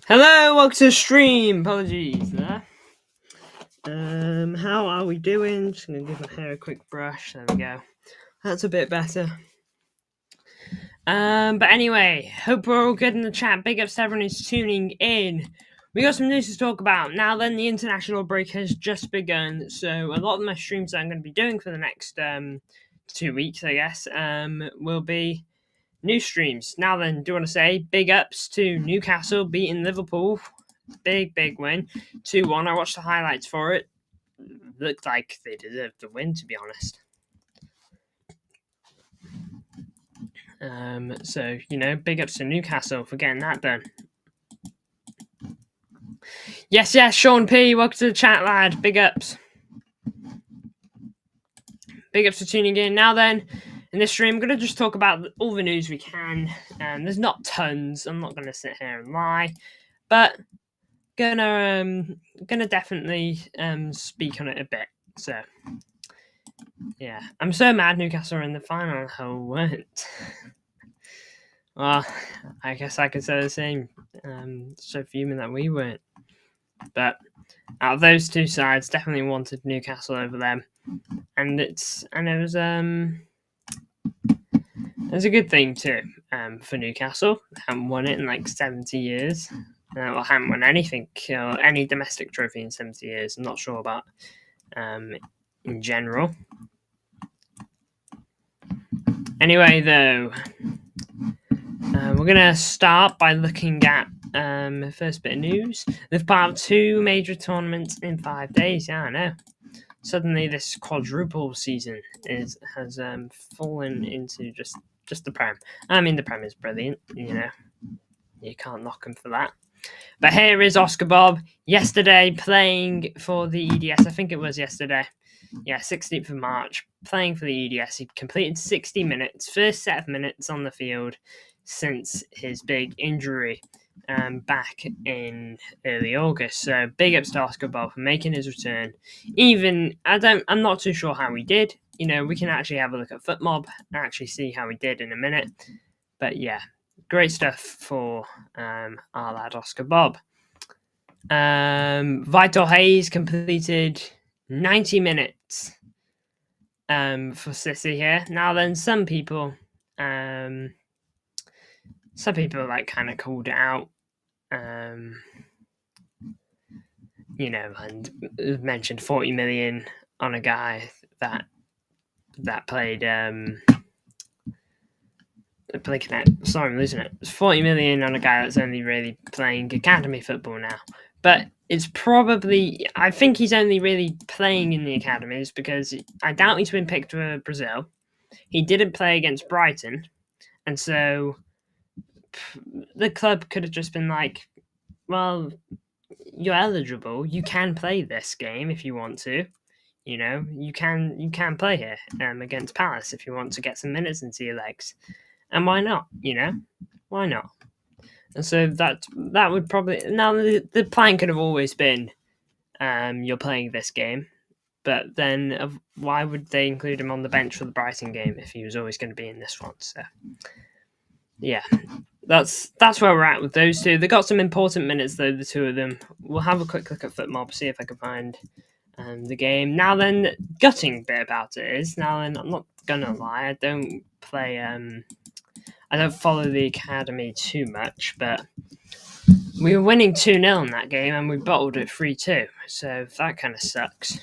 Hello, welcome to the stream. Apologies there. How are we doing? Just gonna give my hair a quick brush. There we go. That's a bit better. But anyway, hope we're all good in the chat. Big ups to everyone who's tuning in. We got some news to talk about. Now then, the international break has just begun, so a lot of my streams that I'm going to be doing for the next 2 weeks, I guess, will be new streams. Now then, do you want to say big ups to Newcastle beating Liverpool? Big win. 2-1. I watched the highlights for it. Looked like they deserved the win, to be honest. So, big ups to Newcastle for getting that done. Yes, Sean P. Welcome to the chat, lad. Big ups. Big ups for tuning in. Now then, in this stream, I'm going to just talk about all the news we can. There's not tons. I'm not going to sit here and lie. But gonna definitely speak on it a bit. So, yeah. I'm so mad Newcastle are in the final. I weren't. Well, I guess I could say the same. So fuming that we weren't. But out of those two sides, definitely wanted Newcastle over them, and it was a good thing too. For Newcastle, they haven't won it in like 70 years. Or haven't won anything, or any domestic trophy in 70 years. I'm not sure about in general. Anyway, though, we're going to start by looking at the first bit of news. They've part of 2 major tournaments in 5 days. Yeah, I know. Suddenly, this quadruple season has fallen into just the Prem. I mean, the Prem is brilliant. You can't knock them for that. But here is Oscar Bobb yesterday playing for the EDS. I think it was yesterday. Yeah, 16th of March, playing for the EDS. He completed 60 minutes, first set of minutes on the field since his big injury back in early August. So big ups to Oscar Bobb for making his return. I'm not too sure how he did. We can actually have a look at FootMob and actually see how he did in a minute. But yeah, great stuff for our lad Oscar Bobb. Vital Hayes completed 90 minutes for City here. Now then, some people like kind of called it out, and mentioned 40 million on a guy that played sorry, I'm losing it. It's 40 million on a guy that's only really playing academy football now. But it's probably, I think he's only really playing in the academies because I doubt he's been picked for Brazil. He didn't play against Brighton. And so the club could have just been like, well, you're eligible. You can play this game if you want to. You can play here against Palace if you want to get some minutes into your legs. And why not? Why not? And so that would probably, now the plan could have always been you're playing this game, but then why would they include him on the bench for the Brighton game if he was always going to be in this one? So yeah, that's where we're at with those two. They got some important minutes though, the two of them. We'll have a quick look at FootMob, see if I can find the game. Now then, gutting bit about it is, now then, I'm not gonna lie, I don't play I don't follow the academy too much, but we were winning 2-0 in that game and we bottled it 3-2, so that kind of sucks.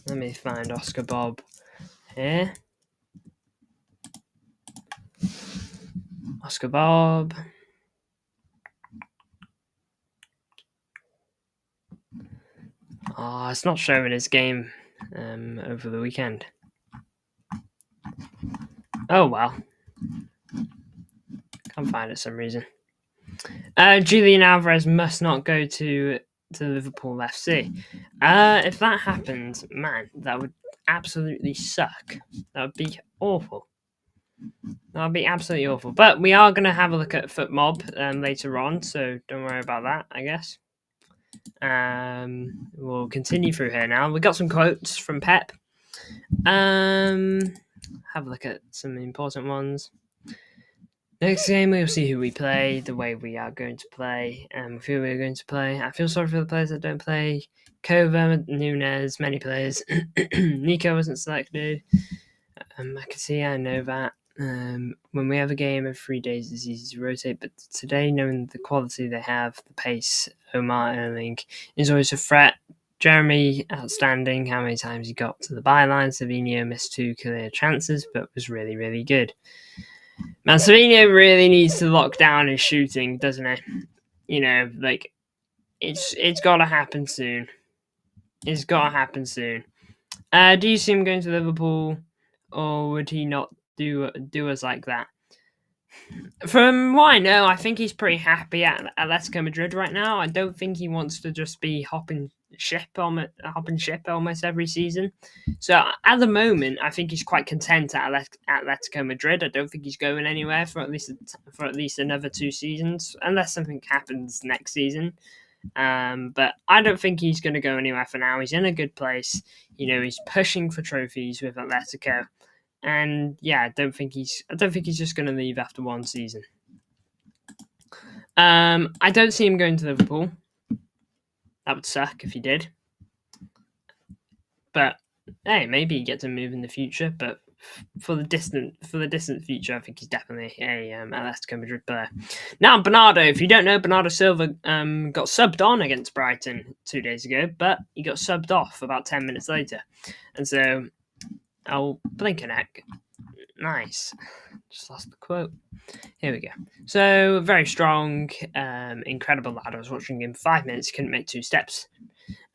Let me find Oscar Bobb here. Oscar Bobb. Oh, it's not showing his game over the weekend. Oh well. Can't find it for some reason. Julian Alvarez must not go to Liverpool FC. If that happens, man, that would absolutely suck. That would be awful. That would be absolutely awful. But we are going to have a look at Foot Mob later on, so don't worry about that, I guess. We'll continue through here now. We got some quotes from Pep. Have a look at some important ones. Next game, we'll see who we play, the way we are going to play, who we're going to play. I feel sorry for the players that don't play. Kova, Nunes, many players. Nico wasn't selected. I can see, I know that. When we have a game of 3 days, it's easy to rotate, but today, knowing the quality they have, the pace, Omar Erling is always a threat. Jeremy, outstanding. How many times he got to the byline? Savinho missed 2 clear chances, but was really, really good. Man, Savinho really needs to lock down his shooting, doesn't he? You know, like, it's got to happen soon. It's got to happen soon. Do you see him going to Liverpool, or would he not do us like that? From what I know, I think he's pretty happy at Atletico Madrid right now. I don't think he wants to just be hopping ship almost every season. So at the moment, I think he's quite content at Atletico Madrid. I don't think he's going anywhere for at least another 2 seasons, unless something happens next season. But I don't think he's going to go anywhere for now. He's in a good place. You know, he's pushing for trophies with Atletico. And yeah, I don't think he's just going to leave after 1 season. I don't see him going to Liverpool. That would suck if he did. But hey, maybe he gets a move in the future. But for the distant future, I think he's definitely a Atletico Madrid player. Now, Bernardo. If you don't know, Bernardo Silva got subbed on against Brighton 2 days ago, but he got subbed off about 10 minutes later, and so I'll blink an egg. Nice. Just lost the quote. Here we go. So, very strong, incredible lad. I was watching him 5 minutes, he couldn't make 2 steps.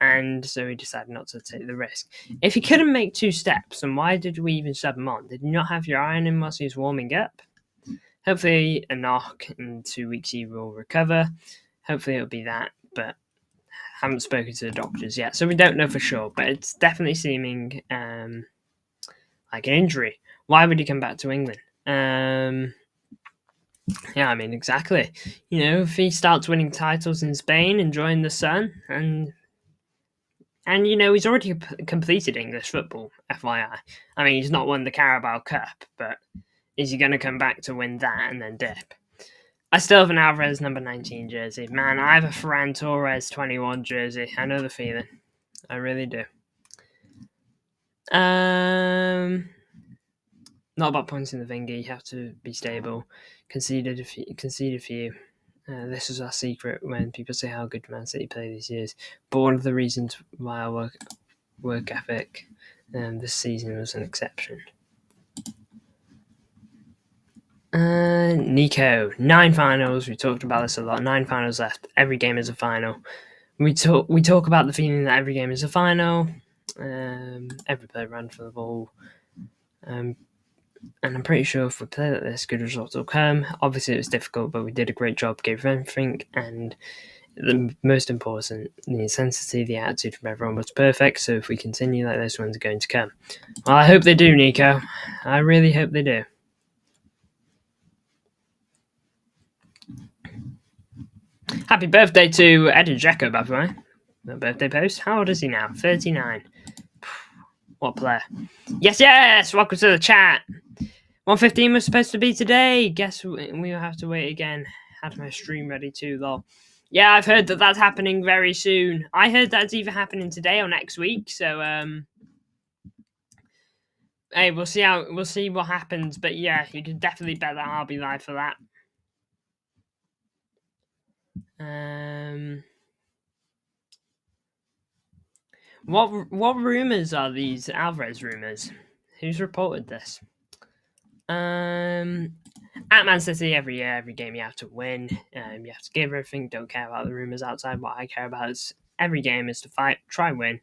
And so he decided not to take the risk. If he couldn't make 2 steps, then why did we even sub him on? Did you not have your eye on him whilst he was warming up? Hopefully a knock in 2 weeks he will recover. Hopefully it'll be that, but I haven't spoken to the doctors yet, so we don't know for sure. But it's definitely seeming like an injury. Why would he come back to England? Yeah, I mean, exactly. You know, if he starts winning titles in Spain, enjoying the sun, and you know, he's already completed English football, FYI. I mean, he's not won the Carabao Cup, but is he going to come back to win that and then dip? I still have an Alvarez number 19 jersey. Man, I have a Ferran Torres 21 jersey. I know the feeling. I really do. Not about points in the finger. You have to be stable. Conceded a few. This is our secret when people say how good Man City play these years. But one of the reasons why our work ethic this season was an exception. Nico, 9 finals. We talked about this a lot. 9 finals left. Every game is a final. We talk about the feeling that every game is a final. Every player ran for the ball. And I'm pretty sure if we play like this, good results will come. Obviously, it was difficult, but we did a great job, gave everything, and the most important, the intensity, the attitude from everyone was perfect. So if we continue like this, one's going to come. Well, I hope they do, Nico. I really hope they do. Happy birthday to Edin Dzeko, by the way. No birthday post. How old is he now? 39. What player? Yes! Welcome to the chat. 1:15 was supposed to be today. Guess we'll have to wait again. Had my stream ready too, lol. Yeah, I've heard that that's happening very soon. I heard that's either happening today or next week. So, hey, we'll see what happens. But yeah, you can definitely bet that I'll be live for that. What rumors are these Alvarez rumors? Who's reported this? At Man City, every year, every game you have to win. You have to give everything. Don't care about the rumors outside. What I care about is every game is to fight, try and win.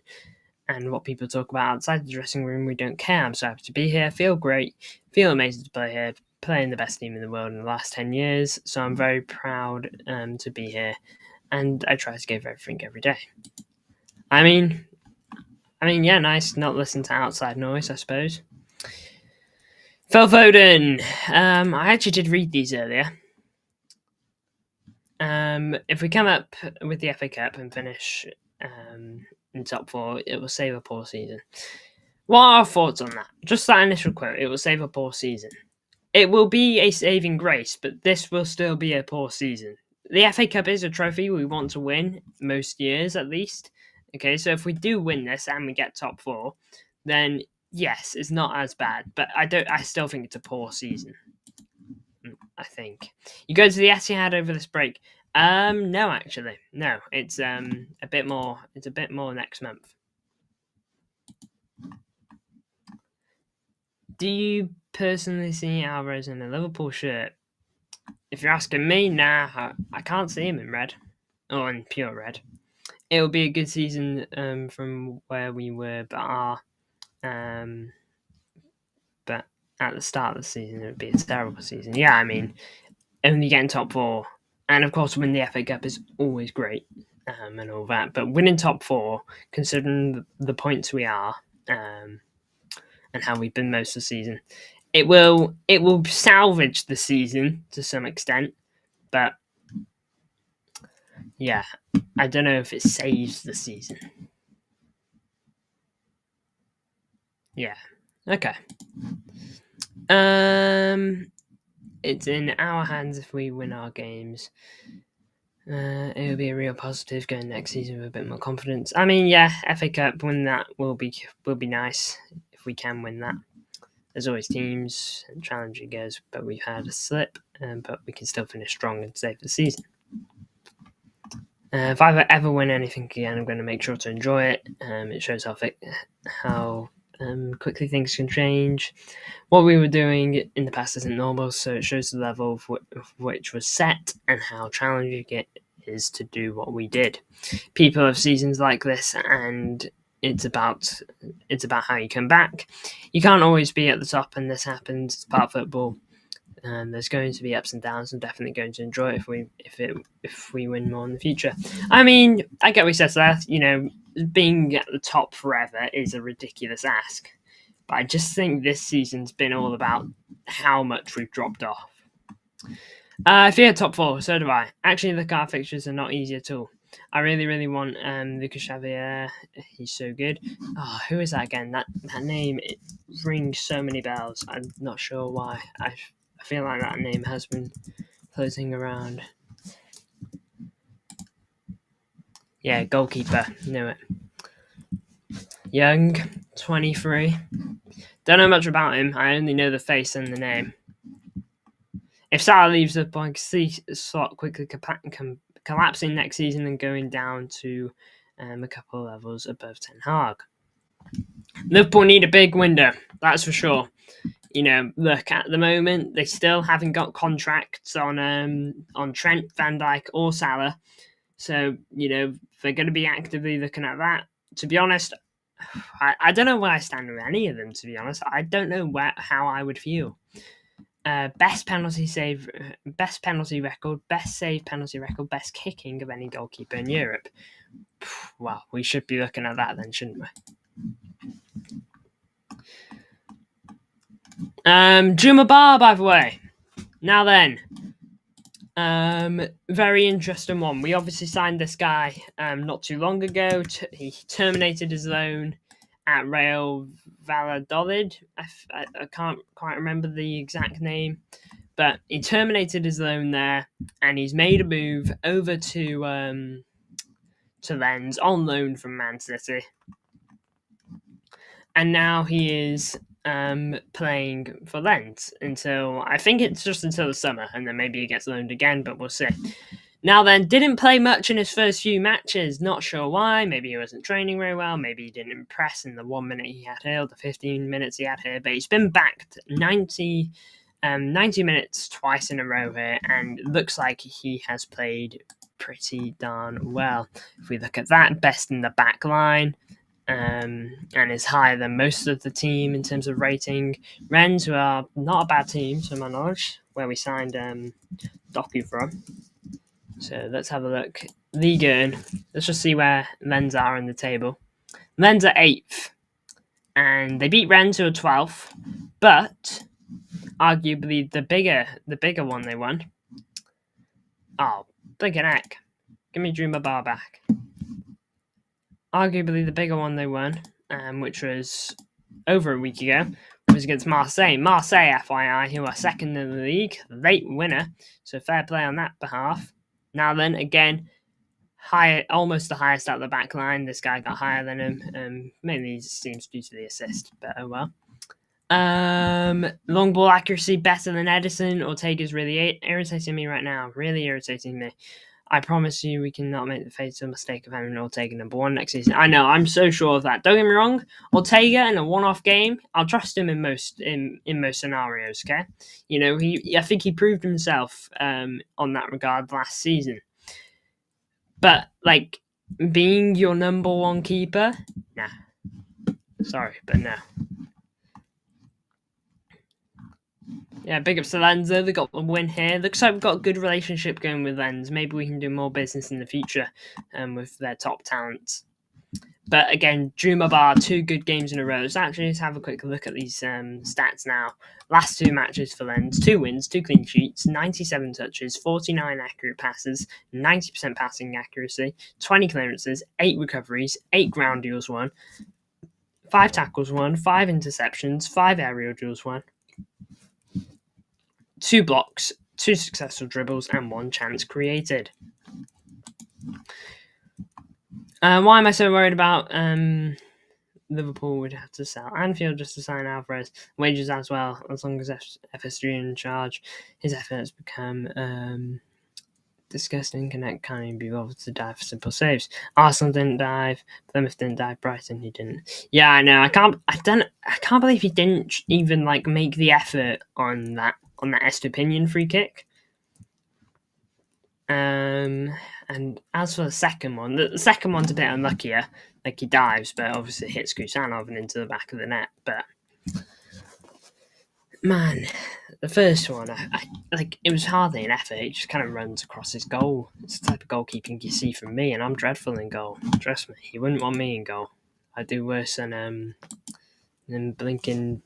And what people talk about outside the dressing room, we don't care. I'm so happy to be here. Feel great. Feel amazing to play here. Playing the best team in the world in the last 10 years. So I'm very proud to be here. And I try to give everything every day. I mean, I mean, yeah, nice not listen to outside noise, I suppose. Phil Foden. I actually did read these earlier. If we come up with the FA Cup and finish in top 4, it will save a poor season. What are our thoughts on that? Just that initial quote, it will save a poor season. It will be a saving grace, but this will still be a poor season. The FA Cup is a trophy we want to win most years, at least. Okay, so if we do win this and we get top 4, then yes, it's not as bad. But I still think it's a poor season. I think you go to the Etihad over this break. No, actually, no. It's a bit more. It's a bit more next month. Do you personally see Alvarez in a Liverpool shirt? If you're asking me, nah, I can't see him in red or in pure red. It will be a good season from where we were, but at the start of the season, it would be a terrible season. Yeah, I mean, only getting top 4, and of course, winning the FA Cup is always great and all that. But winning top 4, considering the points we are and how we've been most of the season, it will salvage the season to some extent. But yeah, I don't know if it saves the season. Yeah. Okay. It's in our hands if we win our games. It will be a real positive going next season with a bit more confidence. I mean, yeah, FA Cup win that will be nice if we can win that. There's always teams and challenging goes, but we've had a slip, but we can still finish strong and save the season. If I ever win anything again, I'm going to make sure to enjoy it. It shows how quickly things can change. What we were doing in the past isn't normal, so it shows the level of which was set and how challenging it is to do what we did. People have seasons like this, and it's about how you come back. You can't always be at the top, and this happens. It's part of football. There's going to be ups and downs. I'm definitely going to enjoy it if we win more in the future. I mean, I get what he says there. You know, being at the top forever is a ridiculous ask. But I just think this season's been all about how much we've dropped off. If you had top 4, so do I. Actually, the car fixtures are not easy at all. I really, really want Lucas Xavier. He's so good. Oh, who is that again? That name, it rings so many bells. I'm not sure why. I feel like that name has been floating around. Yeah, goalkeeper. Knew it. Young, 23. Don't know much about him. I only know the face and the name. If Salah leaves up, I can see slot quickly collapsing next season and going down to a couple of levels above Ten Hag. Liverpool need a big window, that's for sure. You know, look, at the moment, they still haven't got contracts on Trent, Van Dijk or Salah. So, you know, they're going to be actively looking at that. To be honest, I don't know where I stand with any of them, to be honest. I don't know how I would feel. Best penalty record, best save penalty record, best kicking of any goalkeeper in Europe. Well, we should be looking at that then, shouldn't we? Juma Bar, by the way. Now then, very interesting one. We obviously signed this guy not too long ago. He terminated his loan at Real Valladolid. I can't quite remember the exact name, but he terminated his loan there, and he's made a move over to Lens on loan from Man City, and now he is playing for Lens until, I think it's just until the summer, and then maybe he gets loaned again, but we'll see. Now then, didn't play much in his first few matches. Not sure why. Maybe he wasn't training very well. Maybe he didn't impress in the 1 minute he had here, the 15 minutes he had here. But he's been backed 90 minutes twice in a row here, and looks like he has played pretty darn well. If we look at that, best in the back line, and is higher than most of the team in terms of rating. Rennes, who are not a bad team, to my knowledge, where we signed Doku from. So let's have a look. Ligue 1. Let's just see where Lens are in the table. Lens are 8th, and they beat Rennes, who are 12th, but arguably the bigger one they won. Oh, blinking heck. Give me Drew Bar back. Arguably the bigger one they won, which was over a week ago, was against Marseille. Marseille, FYI, who are second in the league, late winner, so fair play on that behalf. Now then, again, almost the highest out of the back line. This guy got higher than him. Mainly it seems due to the assist, but oh well. Long ball accuracy better than Edison. Ortega's really irritating me right now. Really irritating me. I promise you we cannot make the fatal mistake of having Ortega number 1 next season. I know, I'm so sure of that. Don't get me wrong, Ortega in a one-off game, I'll trust him in most scenarios, okay? You know, I think he proved himself on that regard last season. But, like, being your number 1 keeper? Nah. Sorry, but no. Yeah, big ups to Lens. They got the win here. Looks like we've got a good relationship going with Lens. Maybe we can do more business in the future with their top talents. But again, Drew Bar, 2 good games in a row. So actually, let's have a quick look at these stats now. Last 2 matches for Lens, 2 wins, 2 clean sheets, 97 touches, 49 accurate passes, 90% passing accuracy, 20 clearances, 8 recoveries, 8 ground duels won, 5 tackles won, 5 interceptions, 5 aerial duels won, 2 blocks, 2 successful dribbles, and 1 chance created. Why am I so worried about Liverpool would have to sell Anfield just to sign Alvarez? Wages as well, as long as FS3 in charge. His efforts become disgusting. Can't even be bothered to dive for simple saves. Arsenal didn't dive. Plymouth didn't dive. Brighton he didn't. Yeah, I know. I can't believe he didn't even make the effort on that Estepinian free kick. And as for the second one's a bit unluckier. He dives, but obviously hits Kusanov and into the back of the net. But man, the first one, it was hardly an effort. It just kind of runs across his goal. It's the type of goalkeeping you see from me, and I'm dreadful in goal. Trust me, you wouldn't want me in goal. I do worse than blinking.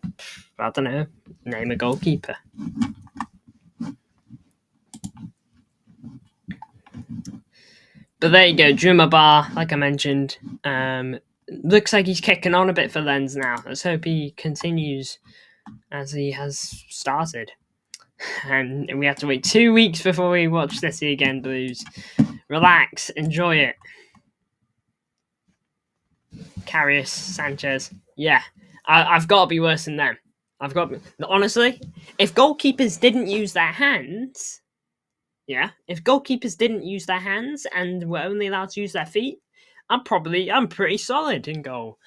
I don't know. Name a goalkeeper. But there you go, Drew Bar, like I mentioned. Looks like he's kicking on a bit for Lens now. Let's hope he continues as he has started. And we have to wait 2 weeks before we watch City again, Blues. Relax, enjoy it. Karius, Sanchez. Yeah, I've got to be worse than them. Honestly, if goalkeepers didn't use their hands... Yeah, if goalkeepers didn't use their hands and were only allowed to use their feet, I'm pretty solid in goal.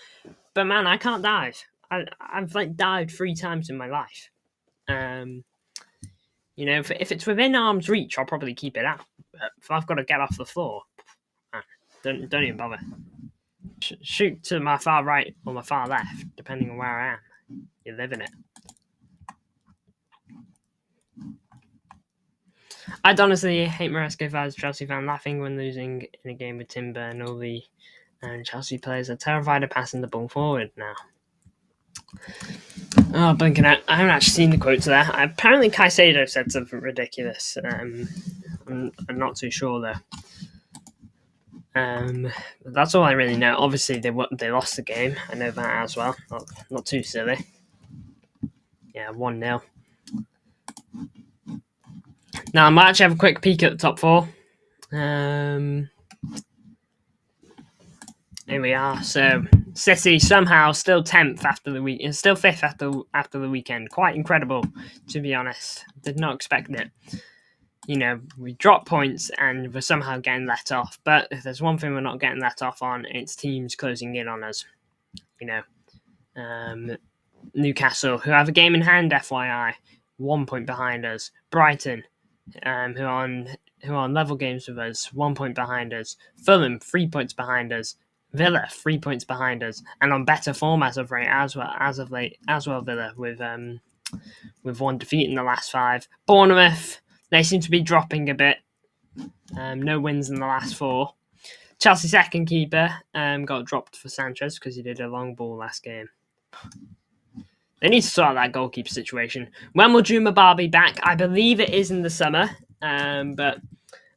But man, I can't dive. I've dived 3 times in my life. If it's within arm's reach, I'll probably keep it out. But if I've got to get off the floor, don't even bother. Shoot to my far right or my far left, depending on where I am. You live in it. I'd honestly hate Maresca if I was a Chelsea fan, laughing when losing in a game with Timber, and all the Chelsea players are terrified of passing the ball forward now. Oh, blinking out. I haven't actually seen the quotes there. Apparently Caicedo said something ridiculous. I'm not too sure though. That's all I really know. Obviously they lost the game. I know that as well. Not too silly. Yeah, 1-0. Now I might actually have a quick peek at the top 4. Here we are. So City somehow still 10th after the week, still 5th after the weekend. Quite incredible, to be honest. Did not expect it. We dropped points and we're somehow getting let off. But if there's one thing we're not getting let off on, it's teams closing in on us. Newcastle, who have a game in hand, FYI, 1 point behind us. Brighton, who are on level games with us, 1 point behind us. Fulham, 3 points behind us. Villa, 3 points behind us, and on better form as of late, Villa with 1 defeat in the last 5. Bournemouth, they seem to be dropping a bit. No wins in the last 4. Chelsea second keeper got dropped for Sanchez because he did a long ball last game. They need to sort out that goalkeeper situation. When will Juma Bar be back? I believe it is in the summer, but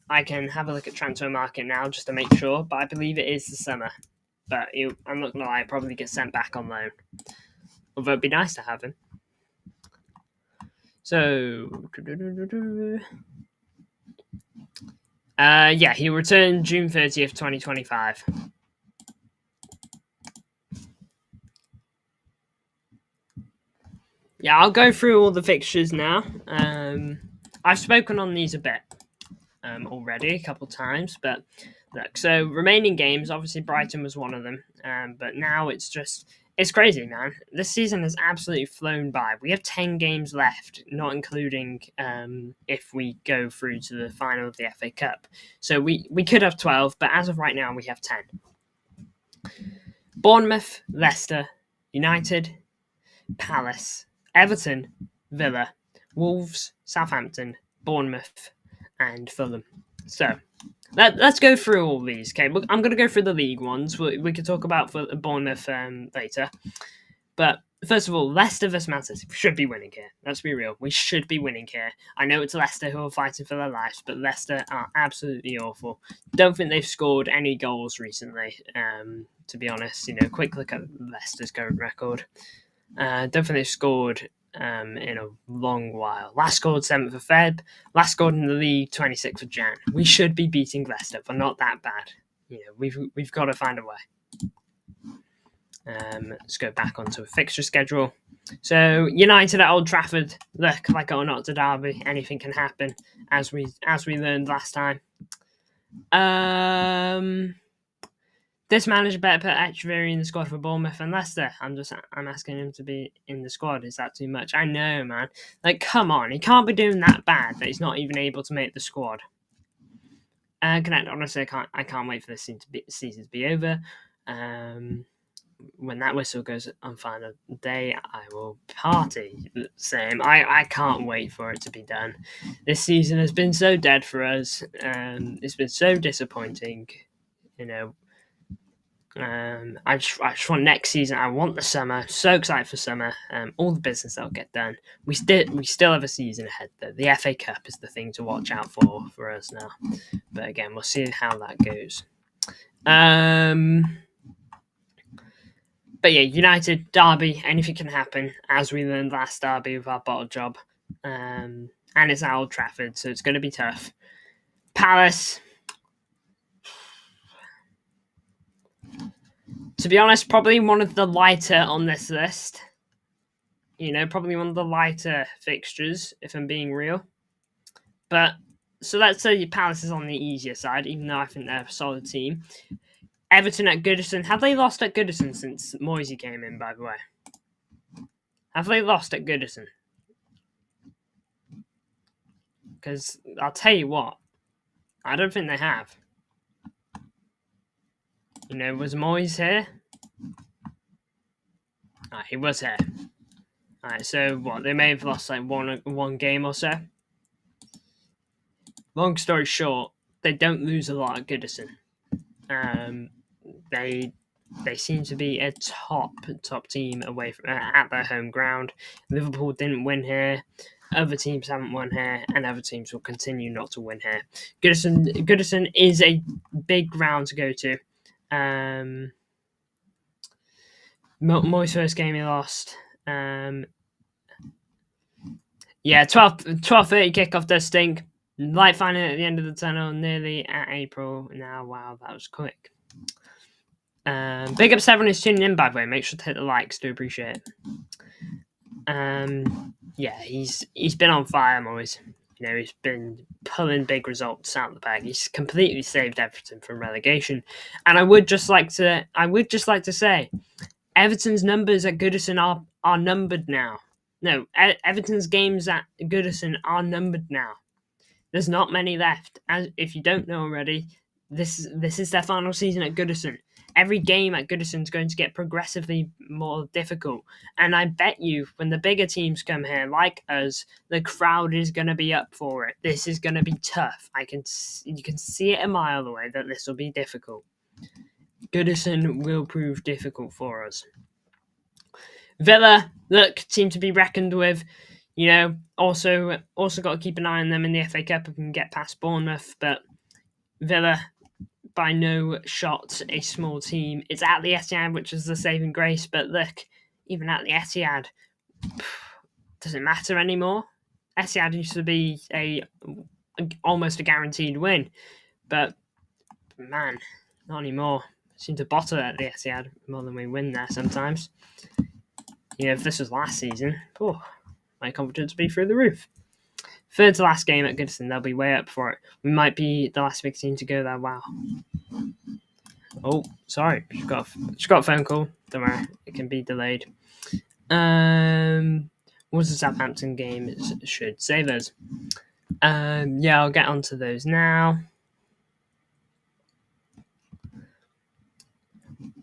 I can have a look at transfer market now just to make sure. But I believe it is the summer. But I'm not going to lie, probably get sent back on loan. Although it'd be nice to have him. So, yeah, he'll return June 30th, 2025. Yeah, I'll go through all the fixtures now. I've spoken on these a bit already, a couple times, but look, so remaining games, obviously Brighton was one of them, but now it's crazy, man. This season has absolutely flown by. We have 10 games left, not including if we go through to the final of the FA Cup. So we could have 12, but as of right now, we have 10. Bournemouth, Leicester, United, Palace, Everton, Villa, Wolves, Southampton, Bournemouth, and Fulham. So let's go through all these. Okay, I'm going to go through the league ones. We can talk about for Bournemouth later. But first of all, Leicester versus Man City. We should be winning here. Let's be real. We should be winning here. I know it's Leicester who are fighting for their lives, but Leicester are absolutely awful. Don't think they've scored any goals recently, to be honest. Quick look at Leicester's current record. Don't think they've scored in a long while. Last scored 7th of Feb. Last scored in the league 26th of Jan. We should be beating Leicester, but not that bad. We've got to find a way. Let's go back onto a fixture schedule. So United at Old Trafford. Look, like it or not, it's a derby. Anything can happen, as we learned last time. This manager better put Echeverry in the squad for Bournemouth and Leicester. I'm asking him to be in the squad. Is that too much? I know, man. Like, come on. He can't be doing that bad that he's not even able to make the squad. Honestly, I can't wait for this season to be over. When that whistle goes on final day, I will party. Same. I can't wait for it to be done. This season has been so dead for us. It's been so disappointing. I just want next season. I want the summer. So excited for summer. All the business that'll get done. We still have a season ahead though. The FA Cup is the thing to watch out for us now. But again, we'll see how that goes. But yeah, United derby. Anything can happen, as we learned last derby with our bottle job. And it's at Old Trafford, so it's going to be tough. Palace. To be honest, probably one of the lighter on this list. Probably one of the lighter fixtures, if I'm being real. But, so let's say Palace is on the easier side, even though I think they're a solid team. Everton at Goodison. Have they lost at Goodison since Moisey came in, by the way? Have they lost at Goodison? Because I'll tell you what, I don't think they have. Was Moyes here? He was here. Alright, so what? They may have lost like one game or so. Long story short, they don't lose a lot at Goodison. They seem to be a top team away from at their home ground. Liverpool didn't win here. Other teams haven't won here, and other teams will continue not to win here. Goodison is a big ground to go to. Moyes' first game he lost. Yeah, 12:30 kickoff does stink. Light finding at the end of the tunnel, nearly at April. Now, wow, that was quick. Big up 7 is tuning in, by the way. Make sure to hit the likes, do appreciate it. Yeah, he's been on fire, Moyes. He's been pulling big results out of the bag. He's completely saved Everton from relegation. And I would just like to say, Everton's numbers at Goodison are numbered now. No, Everton's games at Goodison are numbered now. There's not many left. As if you don't know already, this is their final season at Goodison. every game at Goodison is going to get progressively more difficult. And I bet you when the bigger teams come here, like us, the crowd is going to be up for it. This is going to be tough. You can see it a mile away that this will be difficult. Goodison will prove difficult for us. Villa, look, seem to be reckoned with. Also got to keep an eye on them in the FA Cup if we can get past Bournemouth. But Villa, by no shot, a small team. It's at the Etihad, which is the saving grace. But look, even at the Etihad, does it matter anymore? Etihad used to be almost a guaranteed win, but man, not anymore. Seem to bottle at the Etihad more than we win there sometimes. If this was last season, my confidence would be through the roof. Third to last game at Goodison, they'll be way up for it. We might be the last big team to go there. Wow. Oh, sorry. She got a phone call. Don't worry, it can be delayed. What's the Southampton game? It should save us. I'll get onto those now.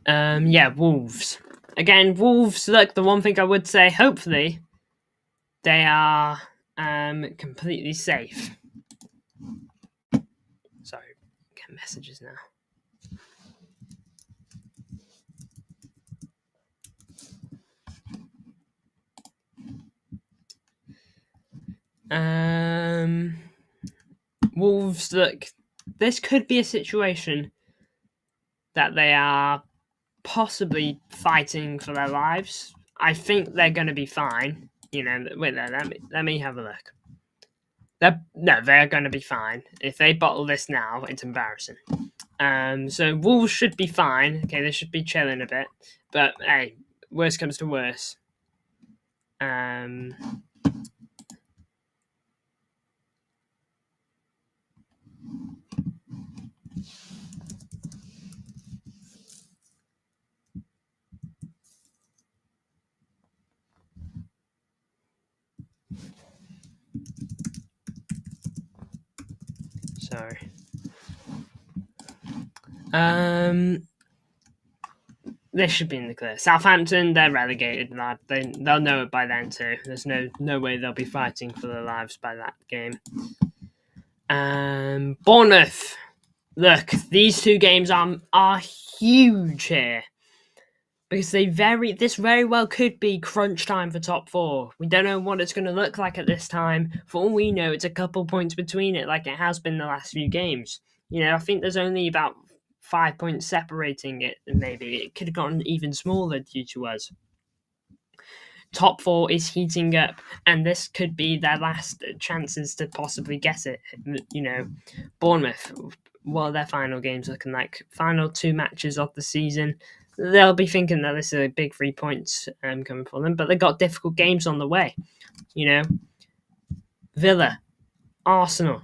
Wolves. Again, Wolves, look, the one thing I would say, hopefully, they are completely safe. Sorry, get messages now. Wolves, look, this could be a situation that they are possibly fighting for their lives. I think they're going to be fine. Wait there, let me have a look. They're going to be fine. If they bottle this now, it's embarrassing. So Wolves should be fine. Okay, they should be chilling a bit. But hey, worst comes to worst. Sorry. This should be in the clear. Southampton, they're relegated, lad. They'll know it by then too. There's no way they'll be fighting for their lives by that game. Bournemouth. Look, these two games are huge here. Because this very well could be crunch time for top four. We don't know what it's going to look like at this time. For all we know, it's a couple points between it, like it has been the last few games. I think there's only about 5 points separating it. Maybe it could have gotten even smaller due to us. Top four is heating up, and this could be their last chances to possibly get it. Bournemouth, what are their final games looking like? Final 2 matches of the season. They'll be thinking that this is a big 3 points coming for them, but they got difficult games on the way. Villa, Arsenal,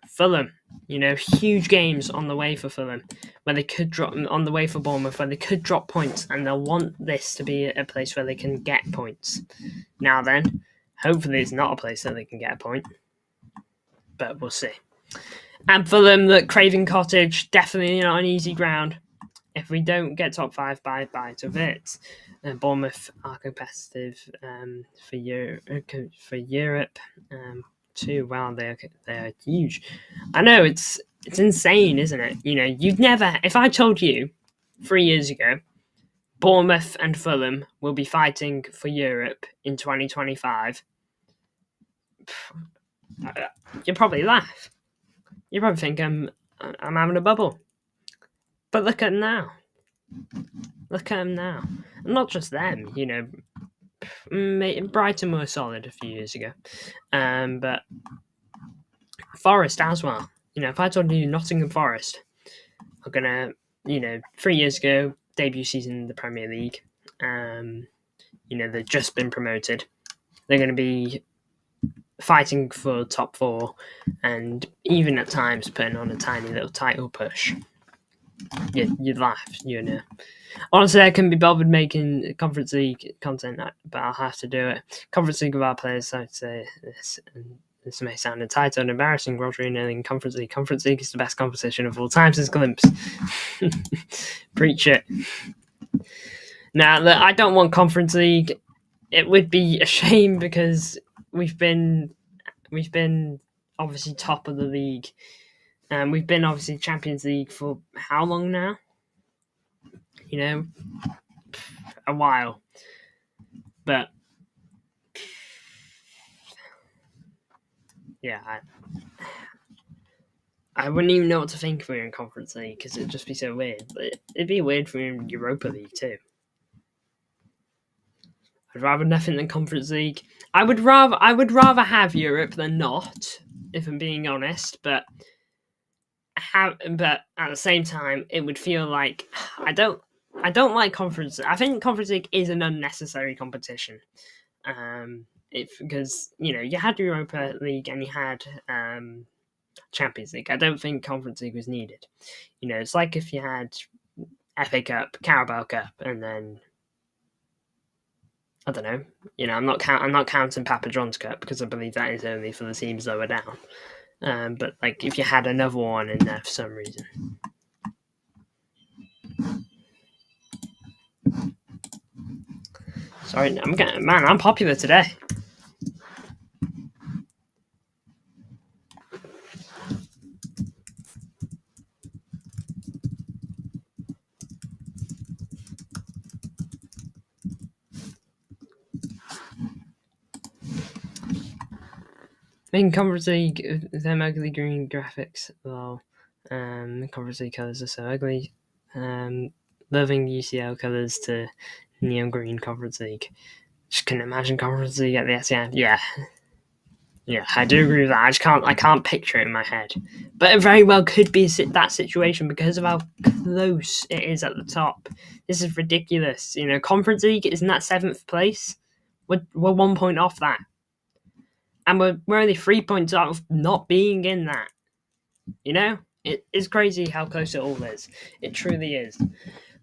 Fulham, huge games on the way for Fulham, where they could drop on the way for Bournemouth, where they could drop points, and they'll want this to be a place where they can get points. Now then, hopefully it's not a place that they can get a point, but we'll see. And Fulham, the Craven Cottage, definitely not an easy ground. If we don't get top 5 by bite of it, Bournemouth are competitive for Europe too. Wow, they're huge. I know it's insane, isn't it? You'd never. If I told you 3 years ago, Bournemouth and Fulham will be fighting for Europe in 2025, you'd probably laugh. You'd probably think I'm having a bubble. But look at them now. And not just them, Brighton were solid a few years ago. But Forest as well. If I told you Nottingham Forest are going to, 3 years ago, debut season in the Premier League, they've just been promoted. They're going to be fighting for top 4 and even at times putting on a tiny little title push. You'd laugh, Honestly, I couldn't be bothered making Conference League content, but I'll have to do it. Conference League of our players, I'd say this, and this may sound entitled and embarrassing, Rodri in Conference League. Conference League is the best competition of all time since Glimpse. Preach it. Now, look, I don't want Conference League. It would be a shame because we've been obviously top of the league. We've been obviously Champions League for how long now? You know, a while. But yeah, I wouldn't even know what to think if we were in Conference League because it'd just be so weird. But it'd be weird if we were in Europa League too. I'd rather nothing than Conference League. I would rather have Europe than not, if I'm being honest. But at the same time, it would feel like I don't like Conference. I think Conference League is an unnecessary competition. Because you had Europa League and you had Champions League. I don't think Conference League was needed. It's like if you had FA Cup, Carabao Cup, and then I don't know. I'm not counting Papa John's Cup because I believe that is only for the teams lower down. But like if you had another one in there for some reason. Sorry, I'm popular today. In Conference League, them ugly green graphics. Well, Conference League colours are so ugly. Loving UCL colours to neon green Conference League. Just couldn't imagine Conference League at the SEN. Yeah, I do agree with that. I can't picture it in my head, but it very well could be that situation because of how close it is at the top. This is ridiculous. Conference League isn't that 7th place. We're 1 point off that. And we're only 3 points out of not being in that. It is crazy how close it all is. It truly is.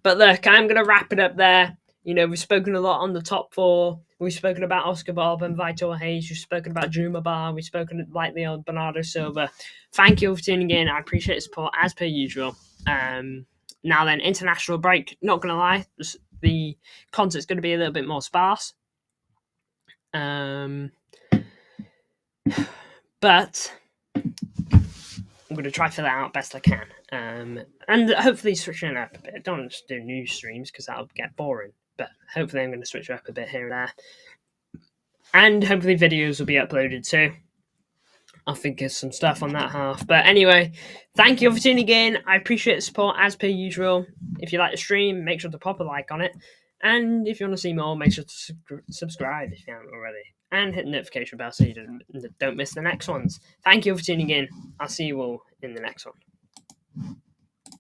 But look, I'm going to wrap it up there. We've spoken a lot on the top 4. We've spoken about Oscar Bobb and Vitor Hayes. We've spoken about Juma Bar. We've spoken lightly on Bernardo Silva. Thank you for tuning in. I appreciate the support as per usual. Now then, international break. Not going to lie, the content's going to be a little bit more sparse. But I'm going to try to fill it out best I can. And hopefully switching it up a bit. I don't want to just do news streams because that'll get boring. But hopefully I'm going to switch it up a bit here and there. And hopefully videos will be uploaded too. I'll think of some stuff on that half. But anyway, thank you for tuning in. I appreciate the support as per usual. If you like the stream, make sure to pop a like on it. And if you want to see more, make sure to subscribe if you haven't already. And hit the notification bell so you don't miss the next ones. Thank you for tuning in. I'll see you all in the next one.